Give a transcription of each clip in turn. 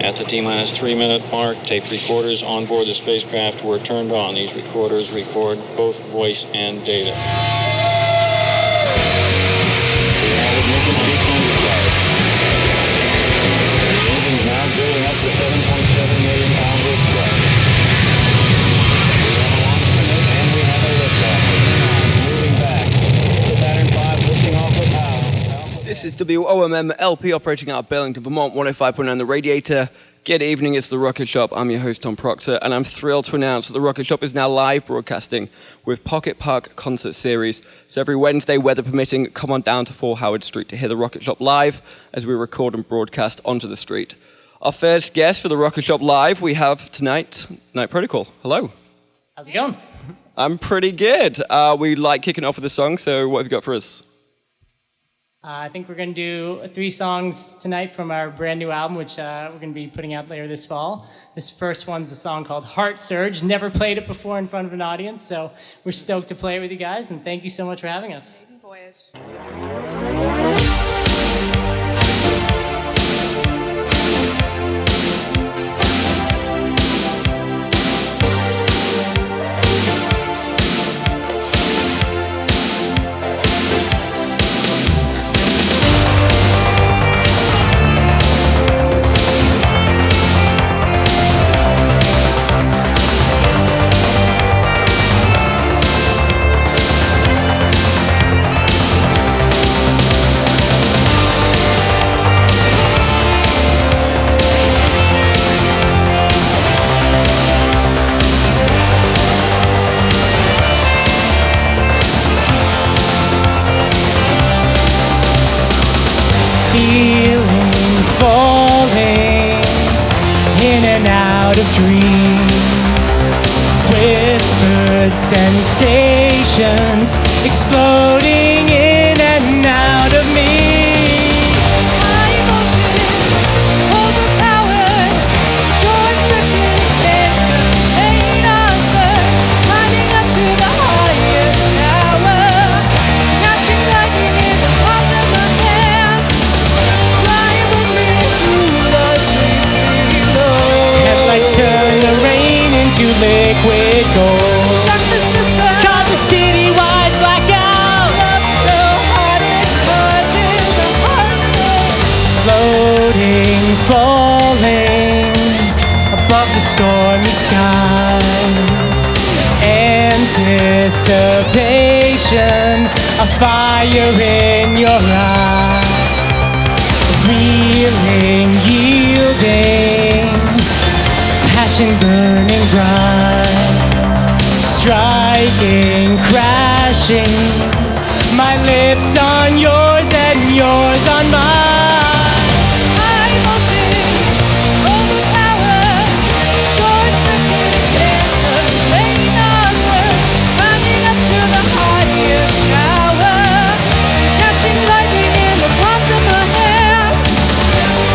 At the T-minus 3-minute mark, tape recorders on board the spacecraft were turned on. These recorders record both voice and data. We have ignition sequence start. The engine's now building up to 7.7 million pounds of thrust. We have a launch commit and we have a liftoff. Moving back. The Saturn V lifting off with power. This is WOMM LP operating out of Burlington, Vermont, 105.9 The Radiator. Good evening, it's The Rocket Shop. I'm your host, Tom Proctor, and I'm thrilled to announce that The Rocket Shop is now live broadcasting with Pocket Park Concert Series. So every Wednesday, weather permitting, come on down to 4 Howard Street to hear The Rocket Shop live as we record and broadcast onto the street. Our first guest for The Rocket Shop Live, we have tonight, Night Protocol. Hello. How's it going? I'm pretty good. We like kicking off with a song, so what have you got for us? I think we're going to do 3 songs tonight from our brand new album, which we're going to be putting out later this fall. This first one's a song called Heart Surge. Never played it before in front of an audience, so we're stoked to play it with you guys, and thank you so much for having us. Voyage. Feeling falling in and out of dream, whispered sensations exploding in and out of me. High voltage, overpowered, short-circuit, chain of surge, climbing up to the highest tower, catching lightning in the palm of my hand, flying with me through the streets below. Headlights turn the rain into liquid gold. Shock the system, Cause the citywide blackout. love so hot it causes a heart surge. Floating, falling above the stormy skies. Anticipation, a fire in your eyes. Reeling, yielding, passion burning bright. Striking, crashing, my lips on yours and yours on mine. High voltage, overpowered, short-circuit, chain of surge, climbing up to the highest tower, catching lightning in the palms of my hands,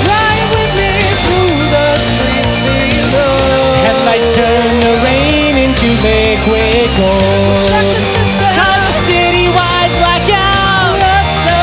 flying with me through the streets below. Headlights turn the rain into liquid gold. Shock the system, Cause the citywide blackout. love so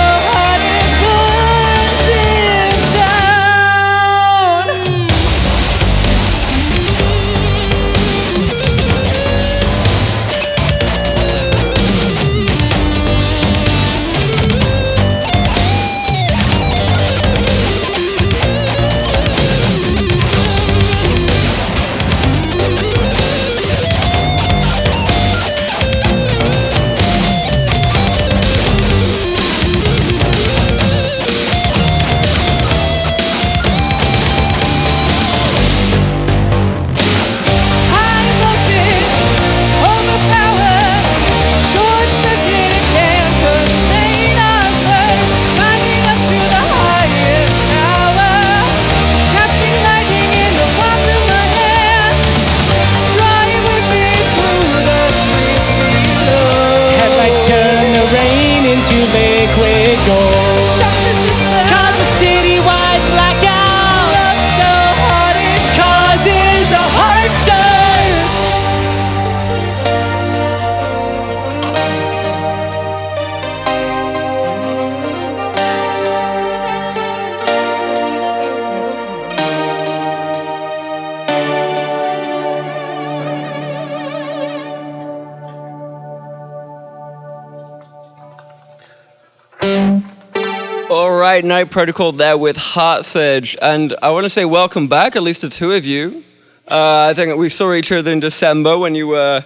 right, Night Protocol there with Heart Surge, and I want to say welcome back, at least to two of you. I think we saw each other in December when you were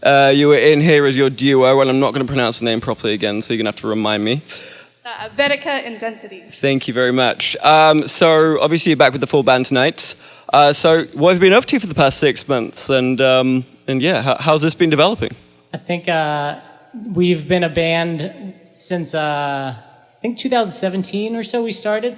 in here as your duo, and I'm not going to pronounce the name properly again, so you're going to have to remind me. Vedica Intensity. Thank you very much. So obviously you're back with the full band tonight. So what have you been up to for the past 6 months, and yeah, how's this been developing? I think we've been a band since I think 2017 or so. We started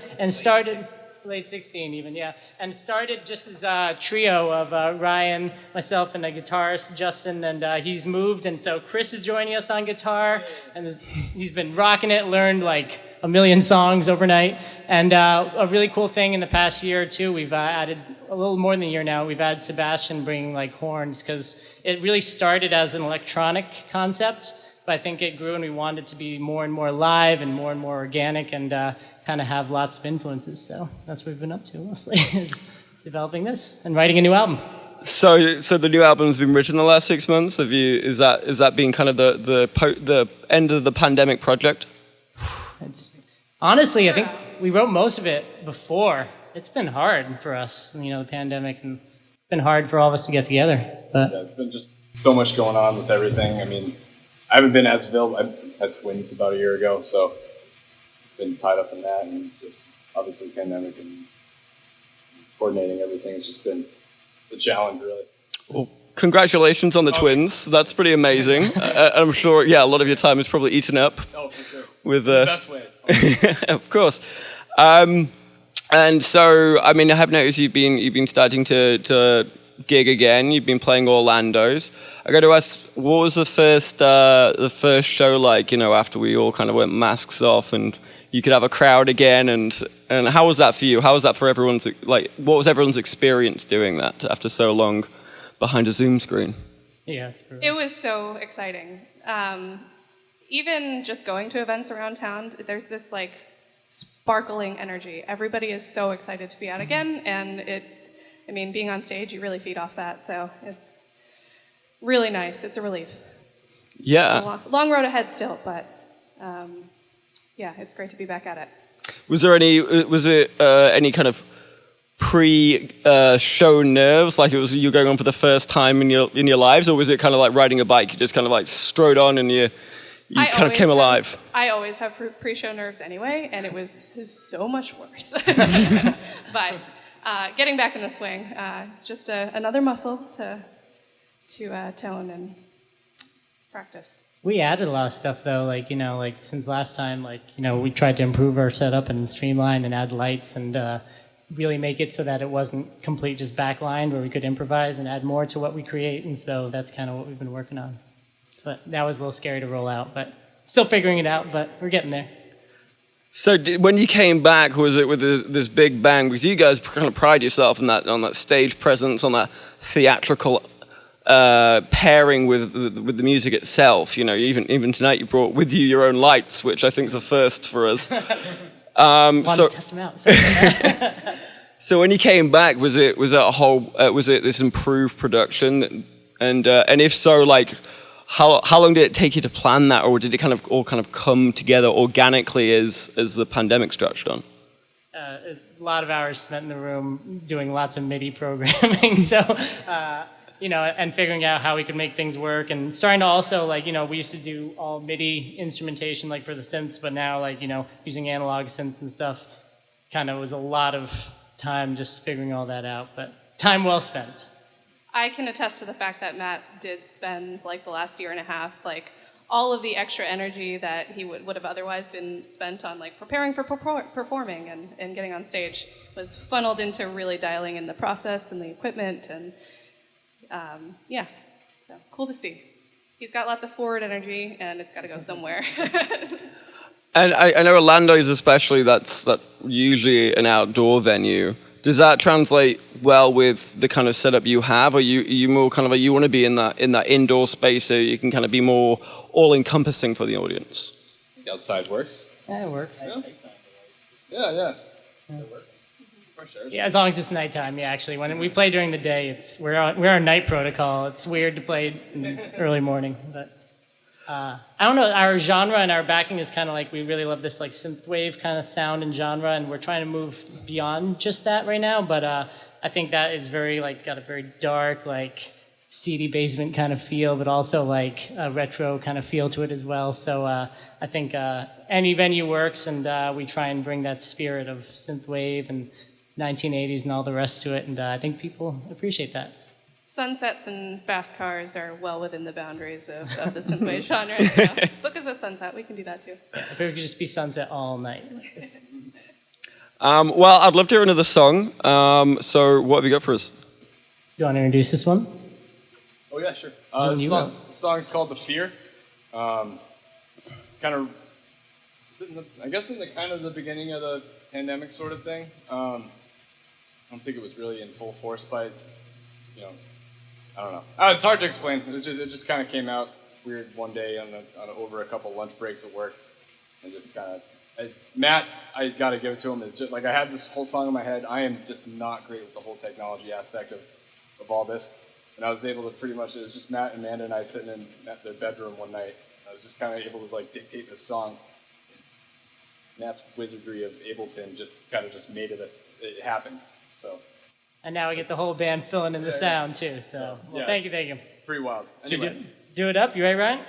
late 16 even, yeah, and it started just as a trio of Ryan, myself, and a guitarist Justin, and he's moved, and so Chris is joining us on guitar, and he's been rocking it. Learned like a million songs overnight, and a really cool thing in the past year or two, we've added a little more than a year now. We've had Sebastian bringing like horns, because it really started as an electronic concept, but I think it grew and we wanted it to be more and more live and more organic, and kind of have lots of influences. So that's what we've been up to mostly, is developing this and writing a new album. So the new album's been written in the last 6 months. Is that been kind of the end of the pandemic project? It's honestly, I think we wrote most of it before. It's been hard for us, the pandemic, and it's been hard for all of us to get together. But yeah, it's been just so much going on with everything. I mean, I haven't been as available. I had twins about a year ago, so been tied up in that, and just obviously pandemic and coordinating everything has just been the challenge, really. Well, congratulations on the twins. That's pretty amazing. I'm sure, yeah, a lot of your time is probably eaten up. Oh, for sure. With the best way. of course. And so, I mean, I have noticed you've been starting to gig again. You've been playing Orlando's. I got to ask, what was the first show like? After we all kind of went masks off and you could have a crowd again, and how was that for you? How was that for everyone's, what was everyone's experience doing that after so long behind a Zoom screen? yeah, It was so exciting. Even just going to events around town, there's this like sparkling energy. Everybody is so excited to be out again, and being on stage, you really feed off that, so it's really nice. It's a relief. Yeah. It's a long road ahead still, but yeah, it's great to be back at it. Was it any kind of pre-show nerves, like it was you going on for the first time in your lives, or was it kind of like riding a bike? You just kind of like strode on and you kind of came alive? I always have pre-show nerves anyway, and it was so much worse. But getting back in the swing, it's just another muscle to tone and practice. we added a lot of stuff though, since last time, we tried to improve our setup and streamline and add lights and really make it so that it wasn't complete just backlined, where we could improvise and add more to what we create, and so that's kind of what we've been working on. But that was a little scary to roll out, but still figuring it out, but we're getting there. So when you came back, was it with this big bang? Because you guys kind of pride yourself on that stage presence, on that theatrical pairing with the music itself. Even tonight you brought with you your own lights, which I think is a first for us. Wanted to test them out. So when you came back, was it this improved production? And if so, how long did it take you to plan that, or did it all come together organically as the pandemic stretched on? A lot of hours spent in the room doing lots of MIDI programming, so and figuring out how we could make things work, and starting to also we used to do all MIDI instrumentation for the synths, but now using analog synths and stuff kind of was a lot of time just figuring all that out, but time well spent. I can attest to the fact that Matt did spend the last year and a half, all of the extra energy that he would have otherwise been spent on preparing for performing and getting on stage was funneled into really dialing in the process and the equipment, and yeah, so cool to see. He's got lots of forward energy, and it's got to go somewhere. And I know Orlando's especially, that's usually an outdoor venue. Does that translate well with the kind of setup you have? Or you more you want to be in that indoor space so you can be more all-encompassing for the audience? The outside works. Yeah, it works. Yeah. Yeah, as long as it's nighttime. Yeah, actually, when we play during the day, we're our night protocol. It's weird to play in early morning, but I don't know, our genre and our backing is kind of like, we really love this like synthwave kind of sound and genre, and we're trying to move beyond just that right now, but I think that is very like, got a very dark, like seedy basement kind of feel, but also like a retro kind of feel to it as well. So I think any venue works, and we try and bring that spirit of synthwave and 1980s and all the rest to it, and I think people appreciate that. Sunsets and fast cars are well within the boundaries of the synthwave genre. So book us a sunset, we can do that too. If it could just be sunset all night. Well, I'd love to hear another song. So what have you got for us? You want to introduce this one? Oh yeah, sure. Doing you well. The song's called "The Fear." Kind of, I guess, in the kind of the beginning of the pandemic sort of thing. I don't think it was really in full force by, I don't know. It's hard to explain. It just kind of came out weird one day on over a couple lunch breaks at work, and just kind of. Matt, I got to give it to him. Is just like I had this whole song in my head. I am just not great with the whole technology aspect of all this, and I was able to pretty much. It was just Matt and Amanda and I sitting in their bedroom one night. I was just kind of able to like dictate this song. Matt's wizardry of Ableton just kind of just made it happen. So. And now we get the whole band filling in the sound too. So well, thank you. Pretty wild. Anyway. Do it up. You ready, Ryan?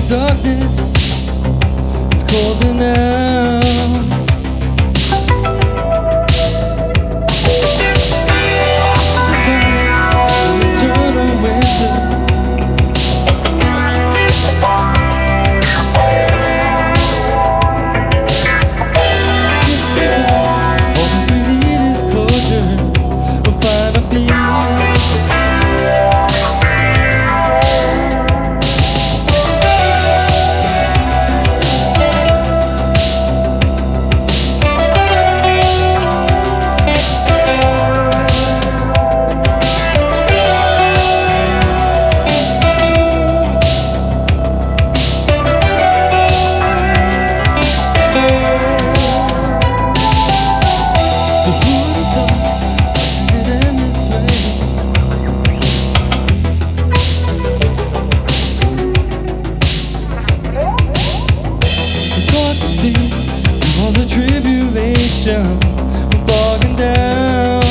Darkness, it's colder now. Eternal winter. All we need is closure. We'll find a peace. All the tribulation, we're bogging down.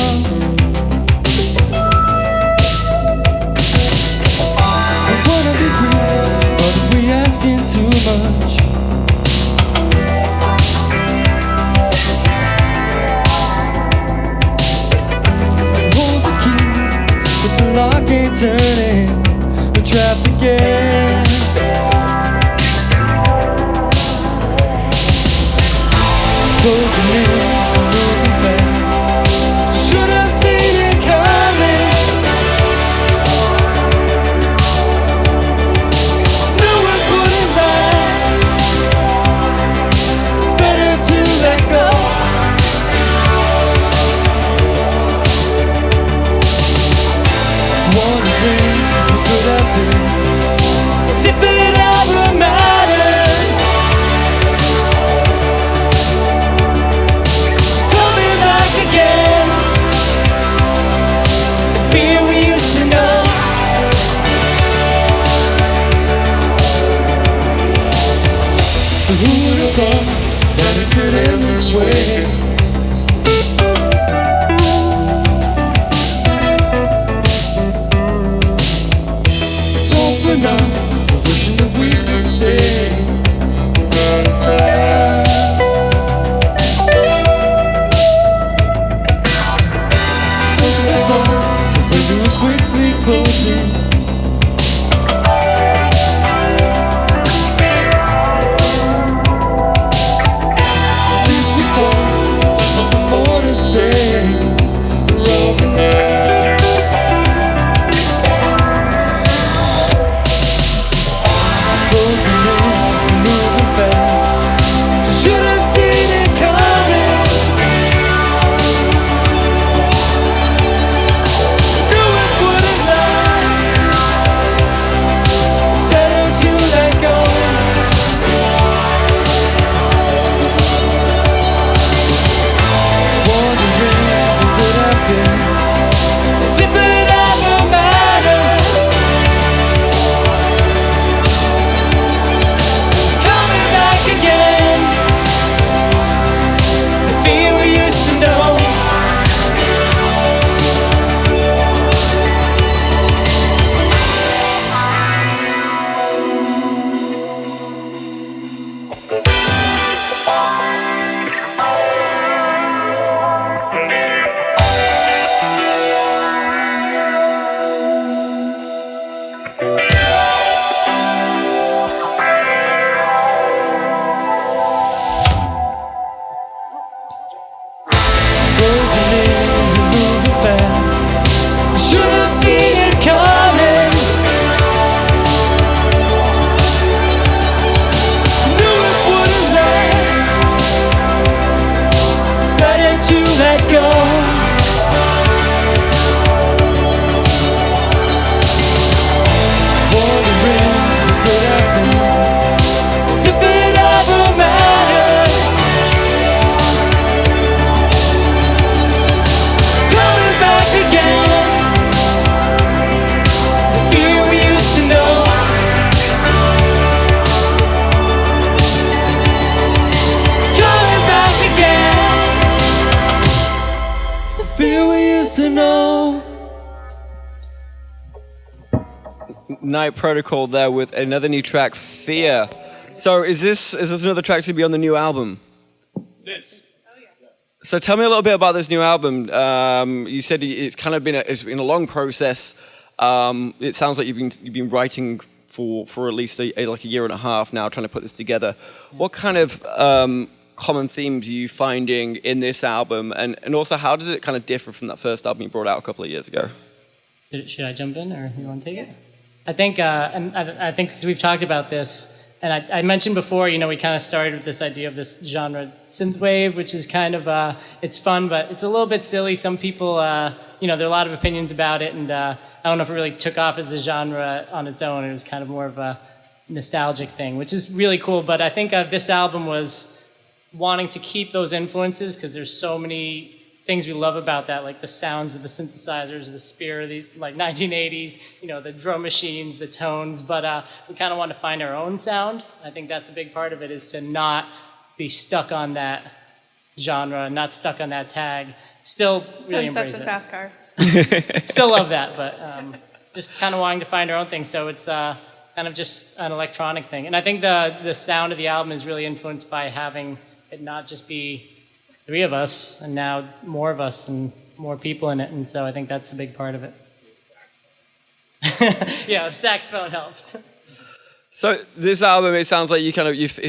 I wanna be free, but if we asking too much? Hold the key, but the lock ain't turning. We're trapped again. Closing in, moving fast. Should have seen it coming. Knew it wouldn't last. It's better to let go. One thing we could have been, as if it ever mattered. Again, the fear we used to know. Who would have thought that it could end this way? So for now, we're wishing that we could stay. quickly closing. At least we thought nothing more to say. We're over now. Closing in, moving fast. Should have seen it coming. Knew it wouldn't last. It's better to let go. Wondering what would have been, as if it ever mattered. Coming back again. The fear we used to know. Closing in and moving fast. Should have seen it coming. Knew it wouldn't last. It's better to let go. Wondering what could have been, as if it ever mattered. Coming back again. The fear we used to know. It's coming back again. The fear we used to know. Night Protocol there with another new track, Fear. So is this another track to be on the new album? This. So tell me a little bit about this new album. You said it's kind of it's been a long process. It sounds like you've been writing for at least like a year and a half now, trying to put this together. What kind of common themes are you finding in this album, and also how does it kind of differ from that first album you brought out a couple of years ago? Should I jump in, or you want to take it? I think, and I think because we've talked about this, and I mentioned before, you know, we kind of started with this idea of this genre synthwave, which is kind of, it's fun, but it's a little bit silly. Some people, you know, there are a lot of opinions about it, and I don't know if it really took off as a genre on its own. It was kind of more of a nostalgic thing, which is really cool. But I think this album was wanting to keep those influences because there's so many things we love about that, like the sounds of the synthesizers, the spirit of the like 1980s, you know, the drum machines, the tones. But we kind of want to find our own sound. I think that's a big part of it, is to not be stuck on that genre, not stuck on that tag. Still really Sunsets embrace and it. fast cars. Still love that, but just kind of wanting to find our own thing. So it's kind of just an electronic thing. And I think the sound of the album is really influenced by having it not just be three of us, and now more of us and more people in it. And so I think that's a big part of it. Yeah, the saxophone helps. So this album, it sounds like you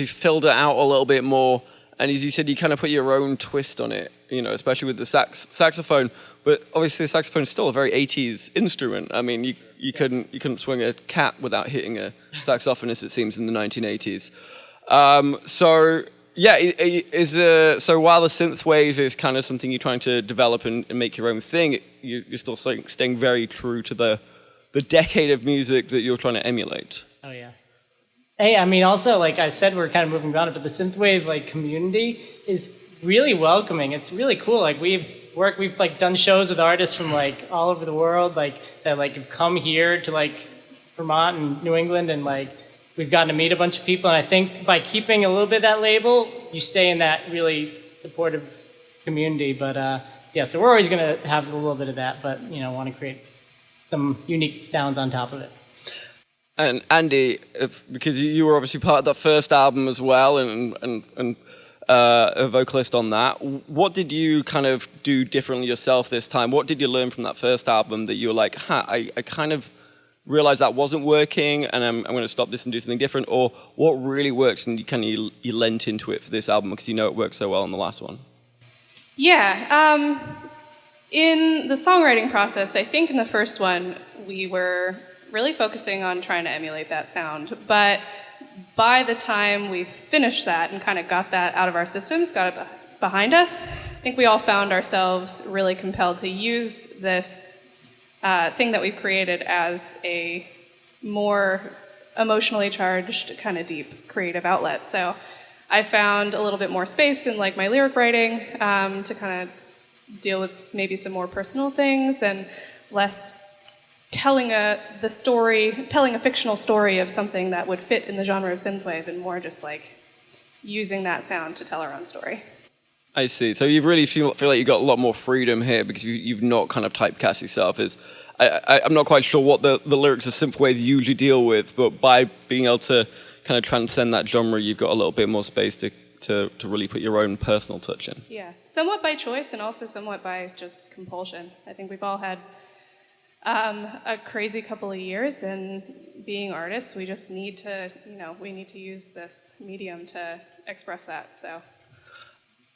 filled it out a little bit more, and as you said, you kind of put your own twist on it, you know, especially with the saxophone. But obviously, the saxophone is still a very 80s instrument. I mean, you couldn't swing a cat without hitting a saxophonist, it seems, in the 1980s. So yeah, so while the synthwave is kind of something you're trying to develop and make your own thing, you're still staying very true to the decade of music that you're trying to emulate. Oh yeah. Hey, I mean, also, like I said, we're kind of moving beyond it, but the synthwave like community is really welcoming. It's really cool. Like we've like done shows with artists from like all over the world, like that like have come here to like Vermont and New England, and like we've gotten to meet a bunch of people. And I think by keeping a little bit of that label, you stay in that really supportive community. But yeah, so we're always going to have a little bit of that, but you know, want to create some unique sounds on top of it. And Andy, because you were obviously part of that first album as well, and a vocalist on that. What did you kind of do differently yourself this time? What did you learn from that first album that you were like, I kind of realized that wasn't working, and I'm going to stop this and do something different? Or what really works and you lent into it for this album because you know it worked so well on the last one? Yeah. In the songwriting process, I think in the first one, we were really focusing on trying to emulate that sound. But by the time we finished that and kind of got that out of our systems, got it behind us, I think we all found ourselves really compelled to use this thing that we've created as a more emotionally charged, kind of deep creative outlet. So I found a little bit more space in like my lyric writing to kind of deal with maybe some more personal things and less telling a fictional story of something that would fit in the genre of synthwave, and more just like using that sound to tell our own story. I see. So you really feel like you got a lot more freedom here because you've not kind of typecast yourself as. I'm not quite sure what the lyrics of synthwave usually deal with, but by being able to kind of transcend that genre, you've got a little bit more space to really put your own personal touch in. Yeah, somewhat by choice and also somewhat by just compulsion. I think we've all had a crazy couple of years, and being artists, we just need to, we need to use this medium to express that. So,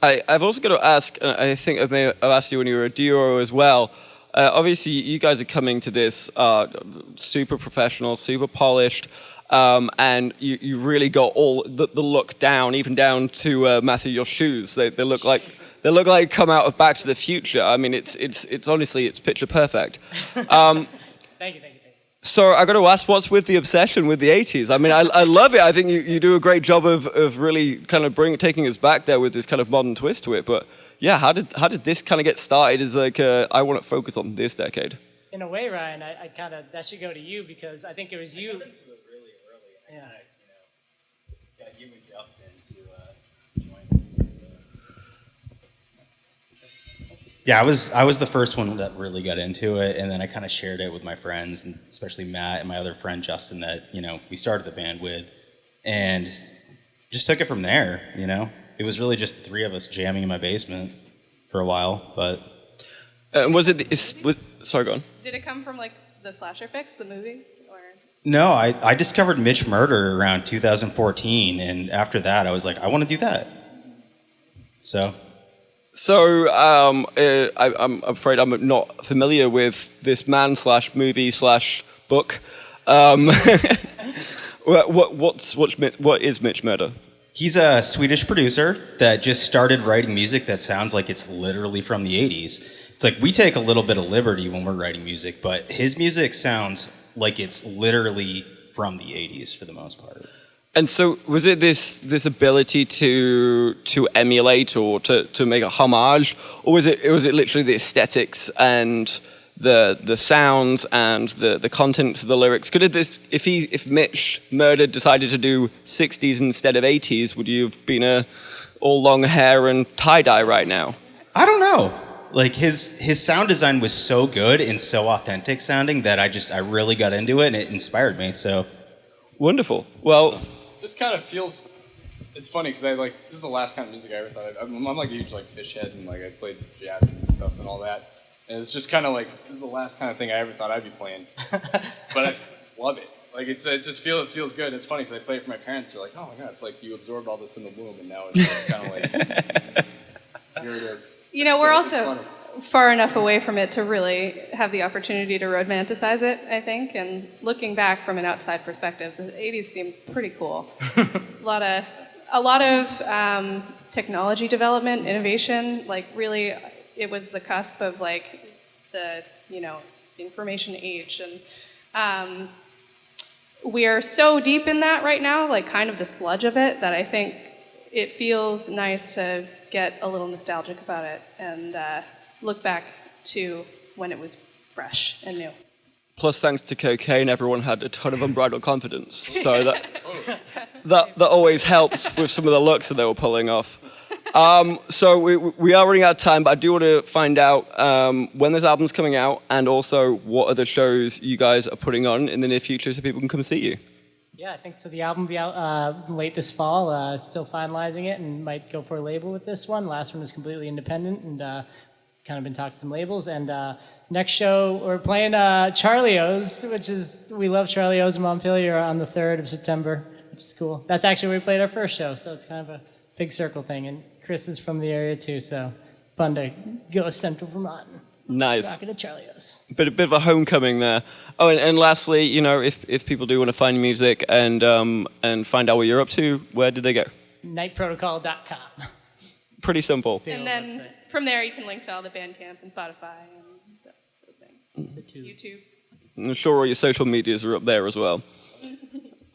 I've also got to ask. I think I may have asked you when you were a duo as well. Obviously, you guys are coming to this super professional, super polished, and you really got all the look down, even down to Matthew, your shoes. They look like. They look like come out of Back to the Future. I mean, it's honestly, it's picture perfect. Thank you. So I got to ask, what's with the obsession with the 80s? I mean, I love it. I think you do a great job of really kind of taking us back there with this kind of modern twist to it. But yeah, how did this kind of get started as like, I want to focus on this decade? In a way, Ryan, I kind of, that should go to you because I think it was you. Into it really early. Yeah. Got you and Justin to join. Yeah, I was the first one that really got into it, and then I kind of shared it with my friends, and especially Matt and my other friend Justin that we started the band with, and just took it from there. It was really just the three of us jamming in my basement for a while, but. Sorry, go on. did it come from like the Slasher Fix, the movies, or? No, I discovered Mitch Murder around 2014, and after that, I was like, I want to do that. So I'm afraid I'm not familiar with this man/movie/book. What is Mitch Murder? He's a Swedish producer that just started writing music that sounds like it's literally from the 80s. It's like we take a little bit of liberty when we're writing music, but his music sounds like it's literally from the 80s for the most part. And so was it this ability to emulate or to make a homage, or was it literally the aesthetics and the sounds and the content of the lyrics? If Mitch Murder decided to do 60s instead of 80s, would you have been all long hair and tie-dye right now? I don't know. Like his sound design was so good and so authentic sounding that I really got into it, and it inspired me. So wonderful. Well, just kind of feels. It's funny because this is the last kind of music I ever thought. I'm like a huge fish head, and I played jazz and stuff and all that. And it's just kind of this is the last kind of thing I ever thought I'd be playing. But I love it. It just feels good. It's funny because I play it for my parents. They're like, oh my god, it's like you absorbed all this in the womb, and now it's just kind of here it is. We're also far enough away from it to really have the opportunity to romanticize it, I think. And looking back from an outside perspective, the 80s seemed pretty cool. A lot of technology development, innovation. Really, it was the cusp of the information age, and we are so deep in that right now, kind of the sludge of it, that I think it feels nice to get a little nostalgic about it and look back to when it was fresh and new. Plus, thanks to cocaine, everyone had a ton of unbridled confidence, so that always helps with some of the looks that they were pulling off. So we are running out of time, but I do want to find out when this album's coming out, and also what other shows you guys are putting on in the near future so people can come see you. Yeah, I think so. The album will be out late this fall. Still finalizing it and might go for a label with this one. Last one was completely independent and kind of been talking to some labels. And next show, we're playing Charlie O's, which is, we love Charlie O's in Montpelier on the 3rd of September, which is cool. That's actually where we played our first show, so it's kind of a big circle thing. And Chris is from the area too, so fun to go Central Vermont. Nice. Rocking at Charlie O's. Bit of a homecoming there. Oh, and lastly, you know, if people do want to find music and find out what you're up to, where did they go? Nightprotocol.com. Pretty simple. Big And old then website. from there, you can link to all the Bandcamp and Spotify and those things. The tubes. YouTubes. I'm sure all your social medias are up there as well.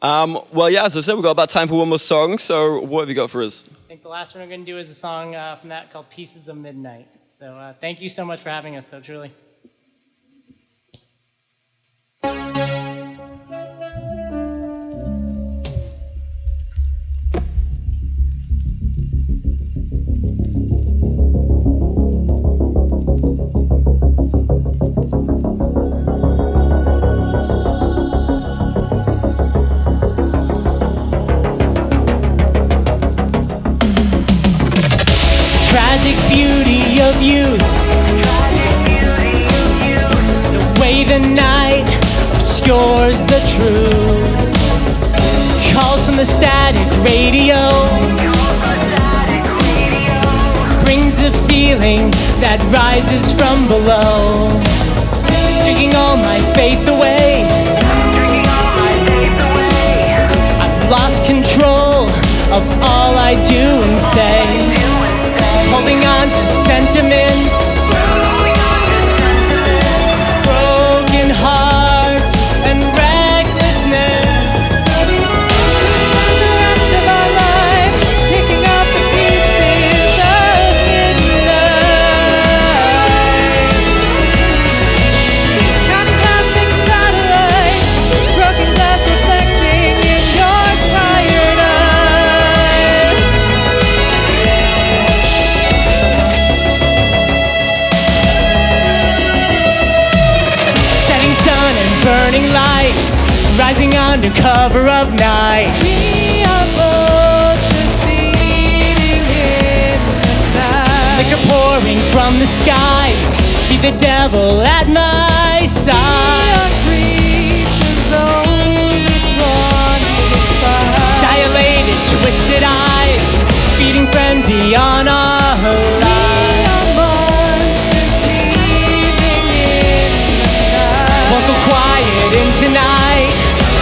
Well, yeah, as I said, we've got about time for one more song. So what have you got for us? I think the last one I'm going to do is a song from that called Pieces of Midnight. So thank you so much for having us, though, truly. Tragic beauty of youth, the way the night obscures the truth, calls from the static radio, brings a feeling that rises from below, taking all my faith away. I've lost control of all I do and say, holding on to sentiments, broken hearts and recklessness. Spend the rest of our lives picking up the pieces of midnight, counting passing satellites, broken glass reflecting in your tired eyes. Setting sun and burning lights, rising under cover of night. We are vultures feeding in the night. Liquor pouring from the skies, be the devil at my We side. are creatures only drawn to spite. Dilated, twisted eyes, feeding frenzy on our We lives. are monsters teeming in the night. Won't go quiet in tonight.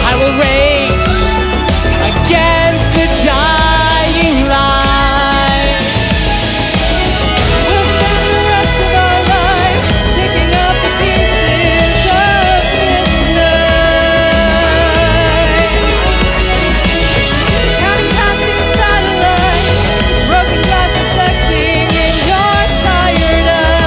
I will rage against the dying light. We'll spend the rest of our lives picking up the pieces of midnight, counting passing satellites, broken glass reflecting in your tired eyes.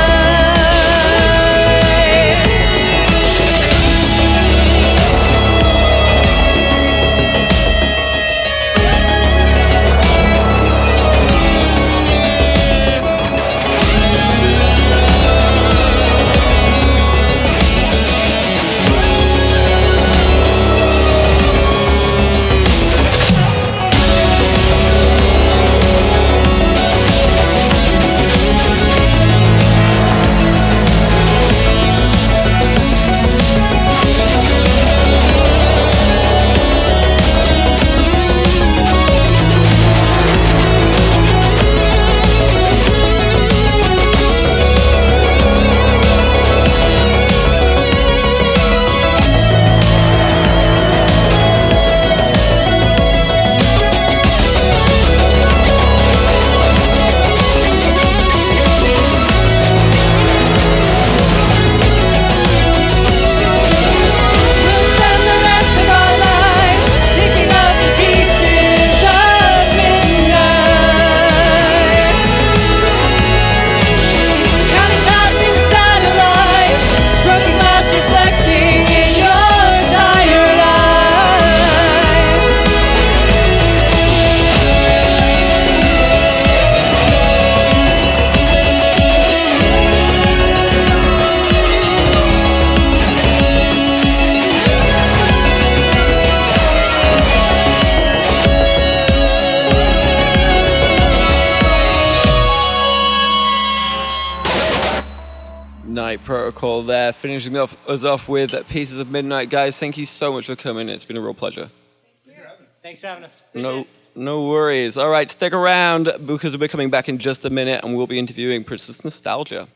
Midnight Protocol there, finishing us off with Pieces of Midnight. Guys, thank you so much for coming. It's been a real pleasure. Thanks for having us. No worries. All right, stick around because we'll be coming back in just a minute and we'll be interviewing Princess Nostalgia.